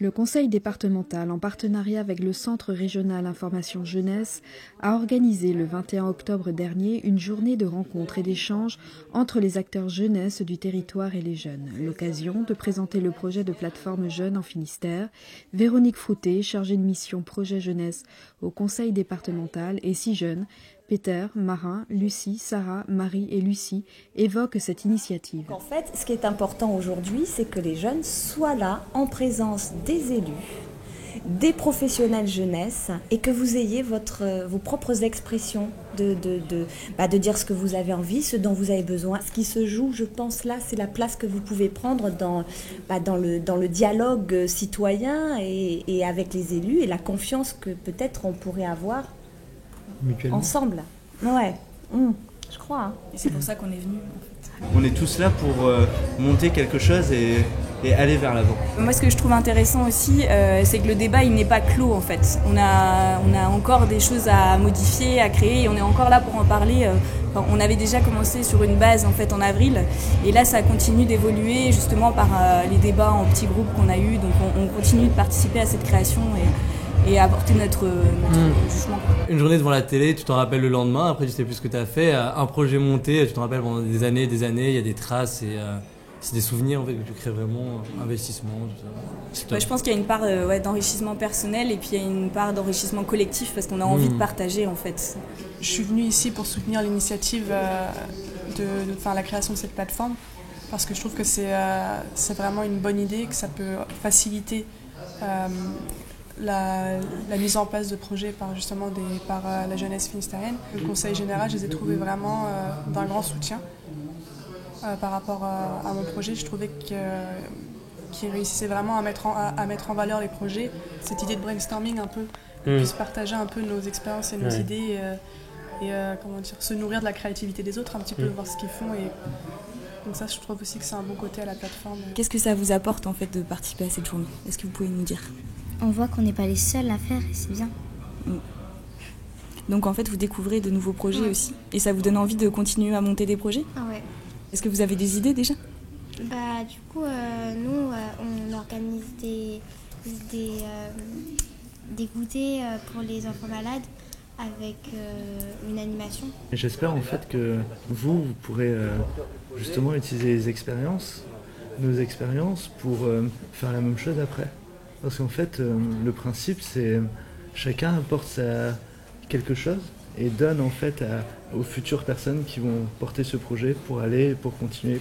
Le conseil départemental, en partenariat avec le Centre régional information jeunesse, a organisé le 21 octobre dernier une journée de rencontres et d'échanges entre les acteurs jeunesse du territoire et les jeunes. L'occasion de présenter le projet de plateforme jeune en Finistère. Véronique Frouté, chargée de mission projet jeunesse au conseil départemental, et 6 jeunes, Peter, Marin, Lucie, Sarah, Marie et Lucie évoquent cette initiative. En fait, ce qui est important aujourd'hui, c'est que les jeunes soient là en présence des élus, des professionnels jeunesse et que vous ayez vos propres expressions de dire ce que vous avez envie, ce dont vous avez besoin. Ce qui se joue, je pense, là, c'est la place que vous pouvez prendre dans le dialogue citoyen et avec les élus et la confiance que peut-être on pourrait avoir ensemble. Ouais, je crois. Hein. Et c'est pour ça qu'on est venus. En fait. On est tous là pour monter quelque chose et aller vers l'avant. Moi, ce que je trouve intéressant aussi, c'est que le débat, il n'est pas clos en fait. On a encore des choses à modifier, à créer, et on est encore là pour en parler. On avait déjà commencé sur une base en fait en avril, et là, ça continue d'évoluer justement par les débats en petits groupes qu'on a eus. Donc, on continue de participer à cette création et apporter notre jugement. Une journée devant la télé, tu t'en rappelles le lendemain, après tu sais plus ce que tu as fait. Un projet monté, tu t'en rappelles pendant des années, il y a des traces et c'est des souvenirs en fait, que tu crées vraiment, investissement, tout ça. Je pense qu'il y a une part d'enrichissement personnel et puis il y a une part d'enrichissement collectif parce qu'on a envie de partager en fait. Je suis venue ici pour soutenir l'initiative de la création de cette plateforme parce que je trouve que c'est vraiment une bonne idée, que ça peut faciliter la mise en place de projets par la jeunesse finistérienne. Le conseil général, je les ai trouvés vraiment d'un grand soutien par rapport à mon projet. Je trouvais qu'ils réussissaient vraiment à mettre en valeur les projets. Cette idée de brainstorming un peu, qu'on puisse partager un peu nos expériences et nos idées et se nourrir de la créativité des autres, un petit peu voir ce qu'ils font. Donc ça, je trouve aussi que c'est un bon côté à la plateforme. Qu'est-ce que ça vous apporte en fait de participer à cette journée ? Est-ce que vous pouvez nous dire ? On voit qu'on n'est pas les seuls à faire et c'est bien. Donc en fait, vous découvrez de nouveaux projets aussi. Et ça vous donne envie de continuer à monter des projets ? Ah ouais. Est-ce que vous avez des idées déjà ? Du coup, nous, on organise des goûters pour les enfants malades avec une animation. Et j'espère en fait que vous pourrez justement utiliser nos expériences pour faire la même chose après. Parce qu'en fait, le principe, c'est chacun apporte quelque chose et donne en fait aux futures personnes qui vont porter ce projet pour continuer.